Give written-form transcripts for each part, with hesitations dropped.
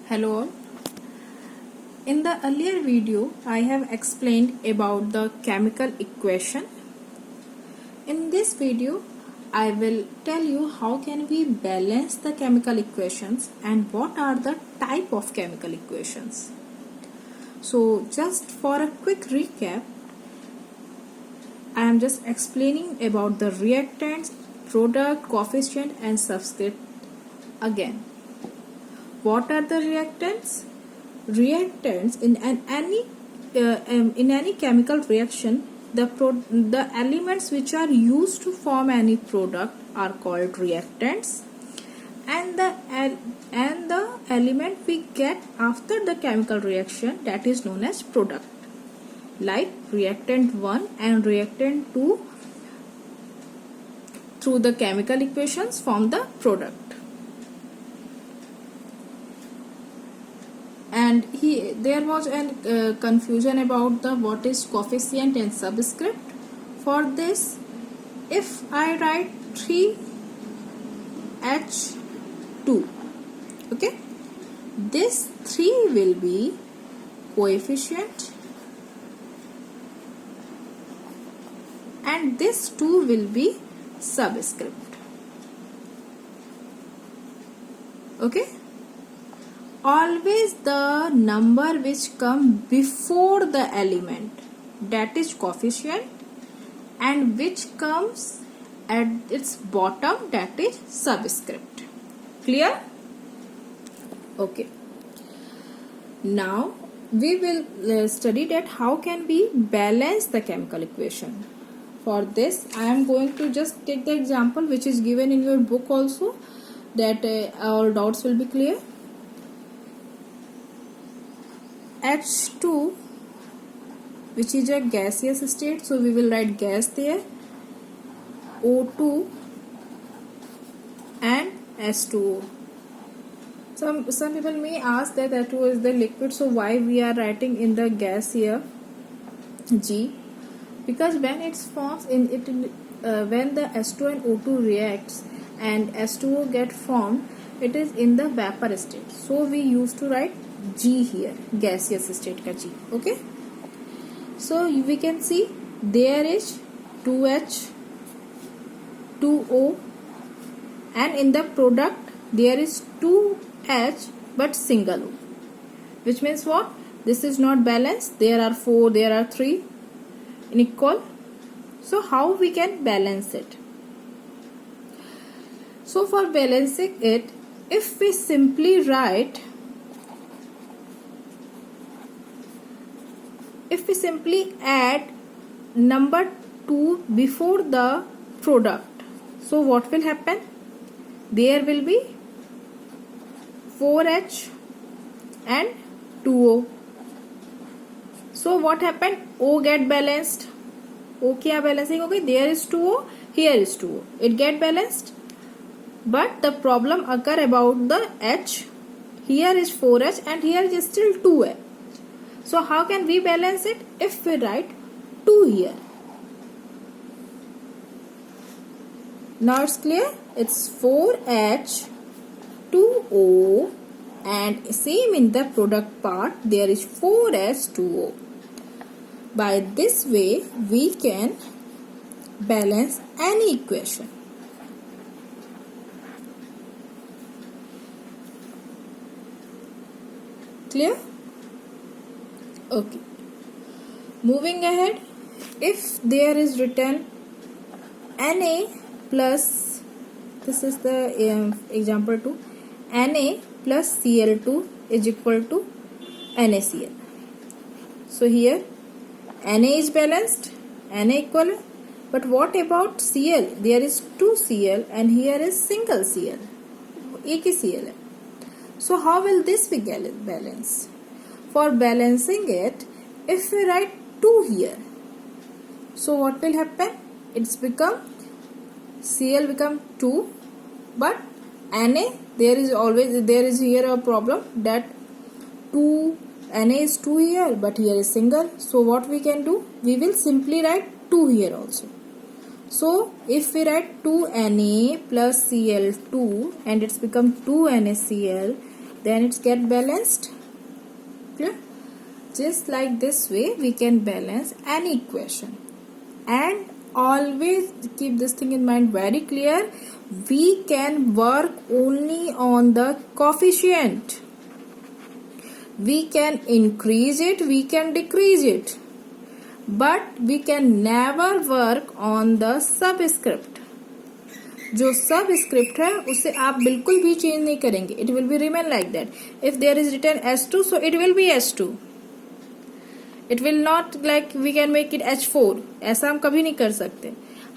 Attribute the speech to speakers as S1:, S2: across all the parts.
S1: Hello all. In the earlier video, I have explained about the chemical equation. In this video, I will tell you how can we balance the chemical equations and what are the type of chemical equations. So just for a quick recap, I am just explaining about the reactants, product, coefficient and subscript again. What are the reactants? Reactants in any chemical reaction, the elements which are used to form any product are called reactants, and the element we get after the chemical reaction, that is known as product. Like reactant 1 and reactant 2 through the chemical equations form the product. And there was a confusion about the what is coefficient and subscript. For this, if I write 3H2, okay, this 3 will be coefficient and this 2 will be subscript. Okay. Always the number which come before the element, that is coefficient, and which comes at its bottom, that is subscript. Clear? Okay. Now we will study that how can we balance the chemical equation. For this, I am going to just take the example which is given in your book also, that all doubts will be clear. H2, which is a gaseous state, so we will write gas there, O2 and H2O. Some people may ask that H2O is the liquid, so why we are writing in the gas here G? Because when it forms when the H2 and O2 reacts and H2O get formed, it is in the vapor state, so we used to write G here, gaseous state ka G. Okay, so we can see there is 2H, 2O, and in the product there is 2H but single O, which means what? This is not balanced. There are 4, there are 3 in equal. So how we can balance it? So for balancing it, if we simply add number 2 before the product, so what will happen? There will be 4H and 2O. So what happened? O get balanced. O kya balancing? Okay, there is 2O, here is 2O. It get balanced. But the problem occur about the H. Here is 4H and here is still 2H. So how can we balance it? If we write 2 here. Now it's clear. It's 4H, 2O, and same in the product part there is 4H, 2O. By this way we can balance any equation. Clear? Okay. Moving ahead, if there is written Na plus, this is the example 2, Na plus Cl2 is equal to NaCl. So here Na is balanced, Na equal, but what about Cl? There is 2 Cl and here is single Cl, एक ही Cl है. So how will this be balanced? For balancing it, if we write 2 here, so what will happen? It's become Cl become 2, but Na, there is here a problem that 2 Na is 2 here, but here is single. So what we can do? We will simply write 2 here also. So if we write 2Na plus Cl2 and it's become 2NaCl, then it's get balanced. Clear? Just like this way we can balance any equation. And always keep this thing in mind very clear, we can work only on the coefficient. We can increase it, we can decrease it, but we can never work on the subscript. जो subscript है उसे आप बिल्कुल भी change नहीं करेंगे. It will be remain like that. If there is written S2, so it will be S2. It will not like we can make it H4. ऐसा हम कभी नहीं कर सकते.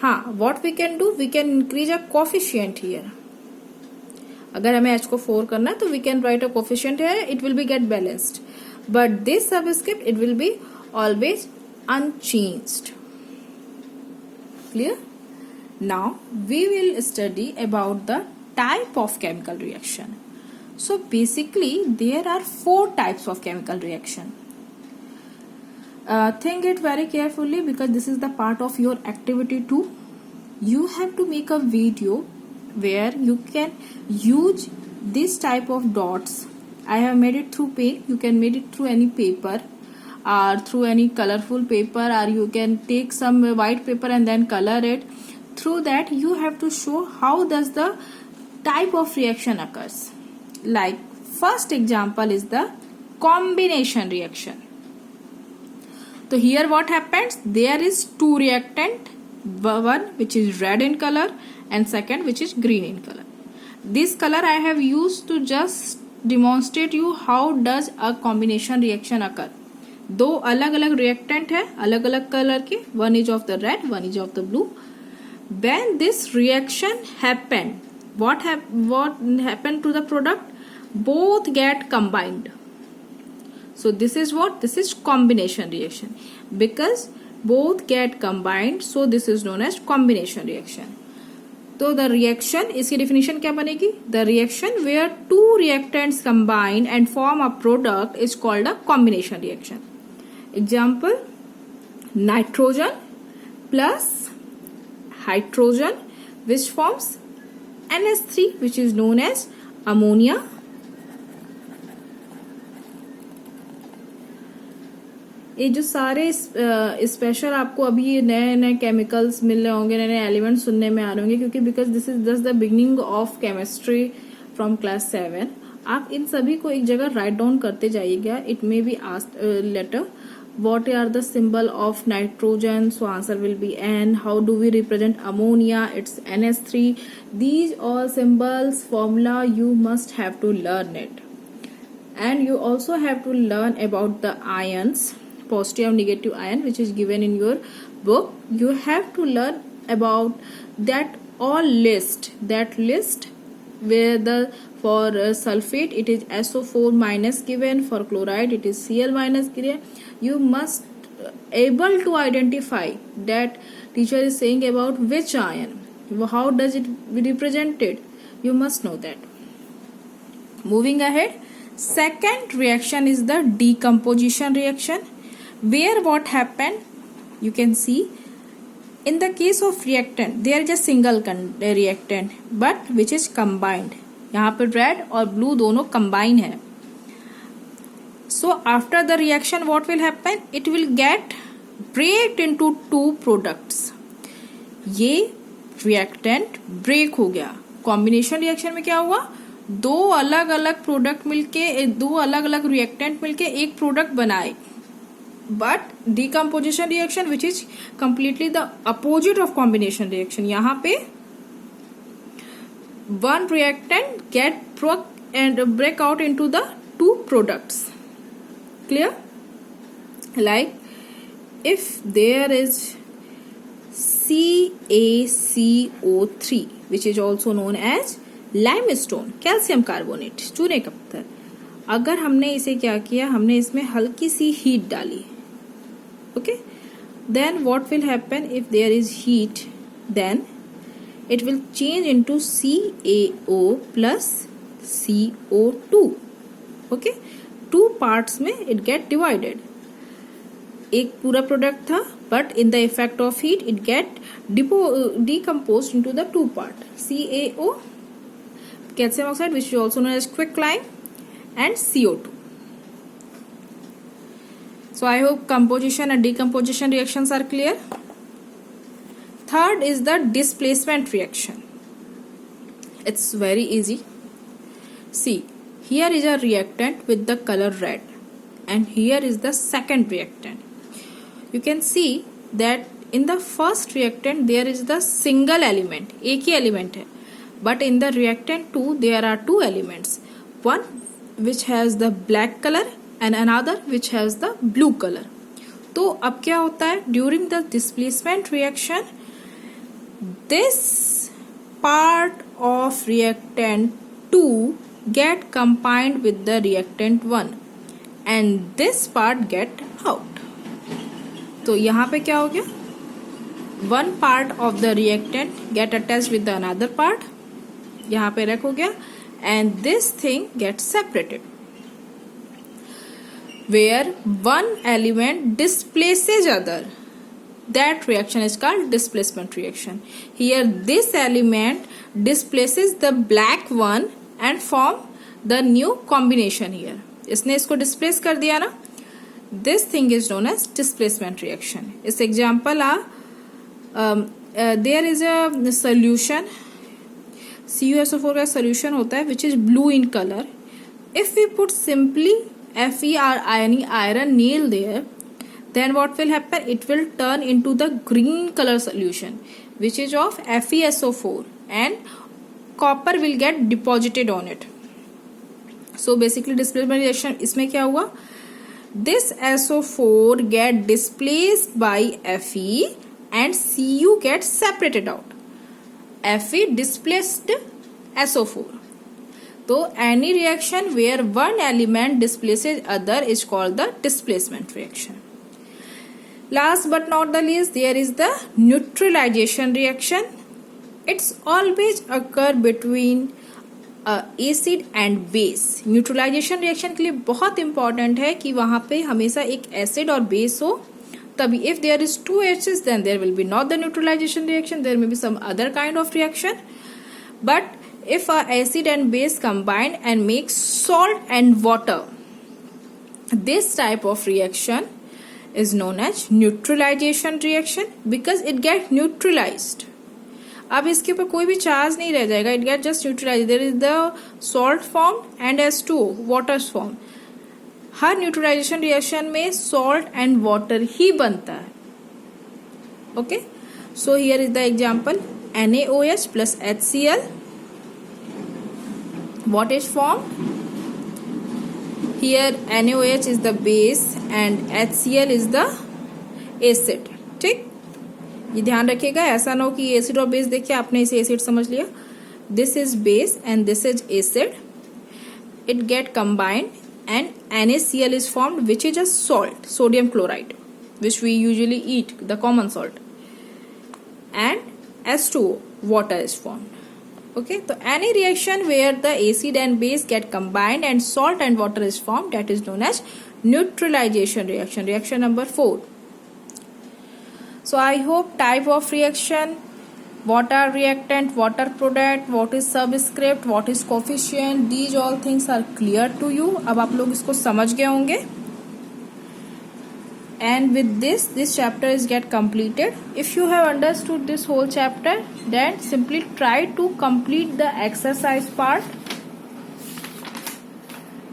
S1: हाँ, what we can do, we can increase a coefficient here. अगर हमें H को 4 करना है तो we can write a coefficient here. It will be get balanced. But this subscript, it will be always unchanged. Clear? Now we will study about the type of chemical reaction. So basically there are 4 types of chemical reaction. Think it very carefully because this is the part of your activity too. You have to make a video where you can use this type of dots. I have made it through pen. You can make it through any paper or through any colorful paper, or you can take some white paper and then color it. Through that you have to show how does the type of reaction occurs. Like first example is the combination reaction. So here what happens, there is 2 reactant, one which is red in color and second which is green in color. This color I have used to just demonstrate you how does a combination reaction occur. दो अलग अलग reactant है, अलग अलग color के, one is of the red, one is of the blue. When this reaction happened, what happened to the product? Both get combined. So this is what? This is combination reaction. Because both get combined, so this is known as combination reaction. तो the reaction, इसकी definition क्या बनेगी? The reaction where 2 reactants combine and form a product is called a combination reaction. Example, nitrogen plus hydrogen which forms NH3 which is known as ammonia. ये जो सारे special आपको अभी नए नए केमिकल्स मिल रहे होंगे, नए नए एलिमेंट्स सुनने में आ रहे होंगे, क्योंकि because this is just the beginning of chemistry from class 7. आप इन सभी को एक जगह राइट डाउन करते जाइएगा. It may be asked later what are the symbol of nitrogen, so answer will be N. How do we represent ammonia? It's NH3. These all symbols, formula, you must have to learn it. And you also have to learn about the ions, positive and negative ion, which is given in your book. You have to learn about that all list, that list where the for sulfate it is SO4 minus given, for chloride it is Cl minus given. You must able to identify that teacher is saying about which ion, how does it be represented. You must know that. Moving ahead, second reaction is the decomposition reaction, where what happened, you can see in the case of reactant there is a single reactant but which is combined. यहाँ पे red और blue दोनों combine है. So after the reaction what will happen, it will get break into 2 products. ये reactant break हो गया. combination reaction में क्या हुआ, 2 अलग अलग product मिलके, 2 अलग अलग reactant मिलके एक product बनाए. But decomposition reaction which is completely the opposite of combination reaction, यहाँ पे one reactant get broke and break out into the 2 products. Clear? Like if there is CaCO3 which is also known as limestone, calcium carbonate, चूने का पत्थर, अगर हमने इसे क्या किया, हमने इसमें हल्की सी हीट डाली, okay, then what will happen, if there is heat then it will change into CaO plus CO2. okay, 2 parts में it get divided. एक पूरा प्रोडक्ट था but in the effect of heat it get decomposed into the 2 part. CaO, calcium oxide, which is also known as quicklime, and CO2. So I hope composition and decomposition reactions are clear. Third is the displacement reaction. It's very easy. See, here is a reactant with the color red, and here is the second reactant. You can see that in the first reactant there is the single element, एक ही element है, but in the reactant 2 there are two elements, one which has the black color and another which has the blue color. तो अब क्या होता है, during the displacement reaction, this part of reactant 2 get combined with the reactant 1 and this part get out. तो यहाँ पे क्या हो गया, one part of the reactant get attached with the another part, यहाँ पे रख हो गया, and this thing gets separated. Where one element displaces other, that reaction is called displacement reaction. Here this element displaces the black one and form the new combination here. इसने इसको displace कर दिया ना, this thing is known as displacement reaction. This example there is a solution, CuSO4 का solution होता है which is blue in color. If we put simply Fe or iron nail there, then what will happen, it will turn into the green color solution which is of FeSO4 and copper will get deposited on it. So basically displacement reaction इसमें क्या हुआ, this SO4 get displaced by Fe and Cu gets separated out. Fe displaced SO4. So any reaction where one element displaces other is called the displacement reaction. Last but not the least, there is the neutralization reaction. It's always occur between acid and base. Neutralisation reaction के लिए बहुत important है कि वहां पे हमेशा एक acid और बेस हो, तभी if there is two acids then there will be not the neutralisation reaction, there may be some other kind of reaction. But if acid and base combine and make salt and water, this type of reaction is known as neutralization reaction because it gets neutralized. अब इसके ऊपर कोई भी charge नहीं रह जाएगा, it gets just neutralized. There is the salt formed and H2O water formed. हर neutralisation reaction में सॉल्ट एंड वाटर ही बनता है. Okay, so here is the example, NaOH plus HCl. What is formed? Here NaOH is the base and HCl is the acid. ठीक, ये ध्यान रखिएगा, ऐसा ना हो कि एसिड और बेस देखिए आपने इसे एसिड समझ लिया. This is base and this is acid. It get combined and NaCl is formed, which is a salt, sodium chloride, which we usually eat, the common salt, and H2O, water is formed. Okay, so any reaction where the acid and base get combined and salt and water is formed, that is known as neutralization reaction. Reaction number 4. So I hope type of reaction, what are reactant, what are product, what is subscript, what is coefficient, these all things are clear to you. अब आप लोग इसको समझ गए होंगे. And with this chapter is get completed. If you have understood this whole chapter, then simply try to complete the exercise part,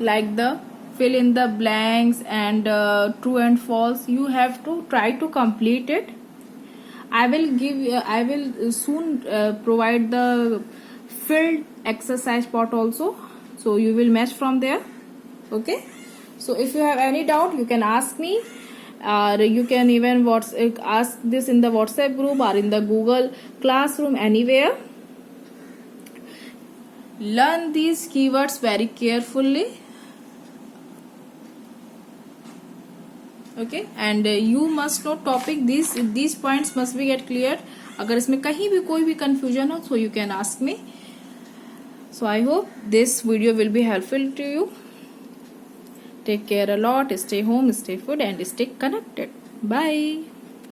S1: like the fill in the blanks and true and false. You have to try to complete it. I will soon provide the filled exercise part also, so you will match from there. Okay, so if you have any doubt, you can ask me, or you can even ask this in the WhatsApp group or in the Google Classroom, anywhere. Learn these keywords very carefully. Okay, and you must know topic. These points must be get cleared. अगर इसमें कहीं भी कोई भी confusion हो, so you can ask me. So I hope this video will be helpful to you. Take care a lot. Stay home, stay food, and stay connected. Bye.